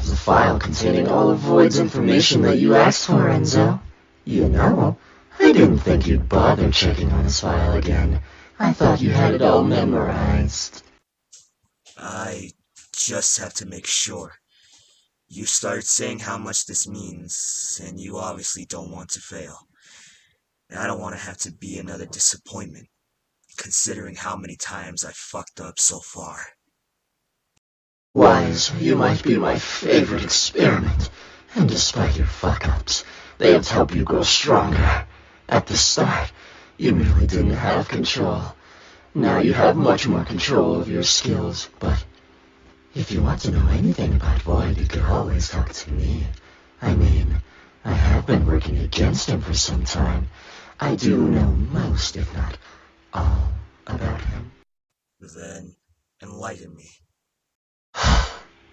have the file containing all of Void's information that you asked for, Enzo. You know, I didn't think you'd bother checking on this file again. I thought you had it all memorized. I just have to make sure. You started saying how much this means, and you obviously don't want to fail. And I don't want to have to be another disappointment, considering how many times I've fucked up so far. Wise, you might be my favorite experiment, and despite your fuck-ups, they have helped you grow stronger. At the start, you merely didn't have control. Now you have much more control of your skills, but if you want to know anything about Void, you can always talk to me. I mean, I have been working against him for some time. I do know most, if not all, about him. Then, enlighten me.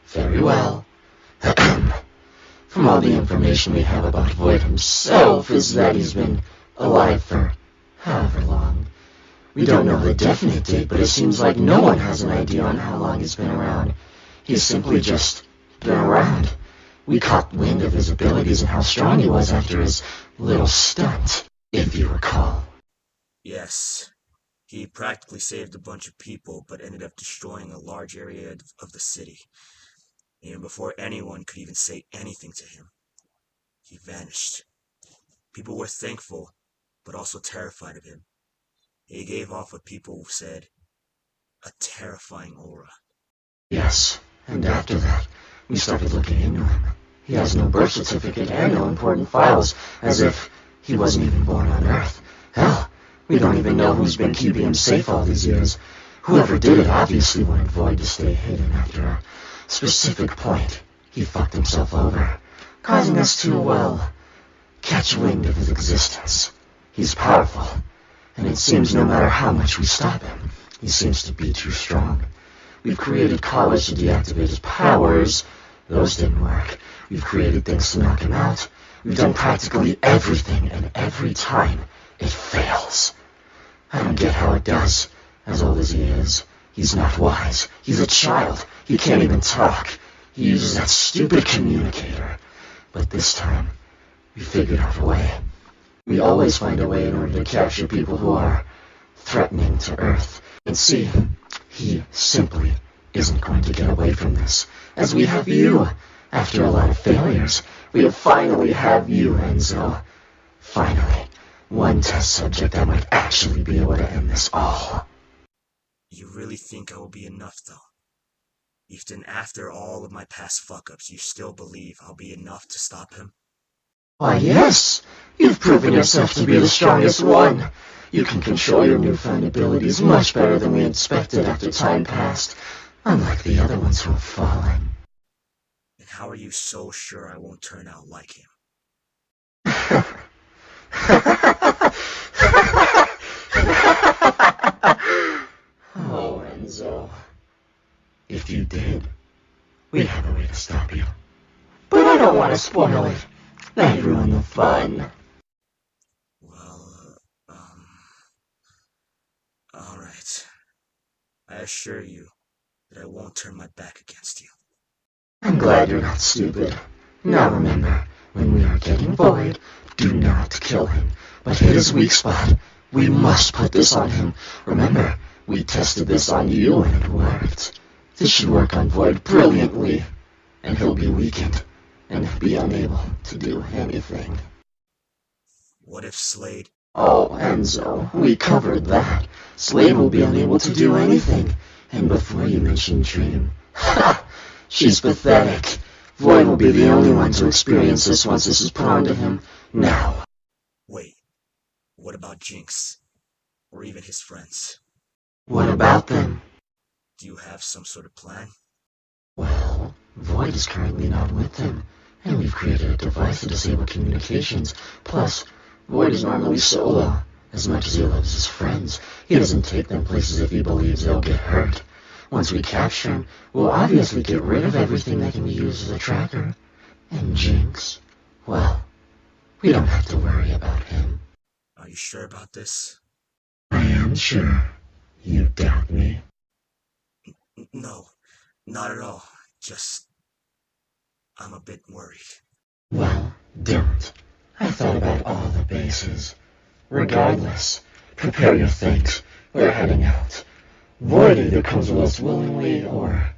Very well. From all the information we have about Void himself is that he's been alive for however long. We don't know the definite date, but it seems like no one has an idea on how long he's been around. He's simply just been around. We caught wind of his abilities and how strong he was after his little stunt, if you recall. Yes. He practically saved a bunch of people, but ended up destroying a large area of the city. Even before anyone could even say anything to him, he vanished. People were thankful, but also terrified of him. He gave off what people said, a terrifying aura. Yes, and after that, we started looking into him. He has no birth certificate and no important files, as if he wasn't even born on Earth. Hell, we don't even know who's been keeping him safe all these years. Whoever did it obviously wanted Void to stay hidden after a specific point. He fucked himself over, causing us to, well, catch wind of his existence. He's powerful, and it seems no matter how much we stop him, he seems to be too strong. We've created collars to deactivate his powers. Those didn't work. We've created things to knock him out. We've done practically everything, and every time, it fails. I don't get how it does. As old as he is, he's not wise. He's a child. He can't even talk. He uses that stupid communicator. But this time, we figured out a way. We always find a way in order to capture people who are threatening to Earth. And see, he simply isn't going to get away from this, as we have you. After a lot of failures, we finally have you, Enzo. Finally, one test subject that might actually be able to end this all. You really think I will be enough, though? Even after all of my past fuck-ups, you still believe I'll be enough to stop him? Why, yes. You've proven yourself to be the strongest one. You can control your newfound abilities much better than we expected after time passed, unlike the other ones who have fallen. And how are you so sure I won't turn out like him? Oh, Enzo. If you did, we'd have a way to stop you. But I don't want to spoil it. That'd ruin the fun. Well, alright. I assure you that I won't turn my back against you. I'm glad you're not stupid. Now remember, when we are getting Void, do not kill him, but hit his weak spot. We must put this on him. Remember, we tested this on you and it worked. This should work on Void brilliantly, and he'll be weakened and be unable to do anything. What if Slade? Oh, Enzo, we covered that. Slade will be unable to do anything. And before you mentioned Dream, ha! She's pathetic. Void will be the only one to experience this once this is put onto him. Now. Wait, what about Jinx? Or even his friends? What about them? Do you have some sort of plan? Well, Void is currently not with them, and we've created a device to disable communications. Plus, Void is normally solo. As much as he loves his friends, he doesn't take them places if he believes they'll get hurt. Once we capture him, we'll obviously get rid of everything that can be used as a tracker. And Jinx, well, we don't have to worry about him. Are you sure about this? I am sure. You doubt me? No, not at all. Just... I'm a bit worried. Well, don't. I thought about all the bases. Regardless, prepare your fate. We're heading out. Void either comes with us willingly or,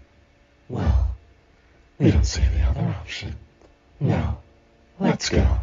well, we don't see the other option. Now, let's go.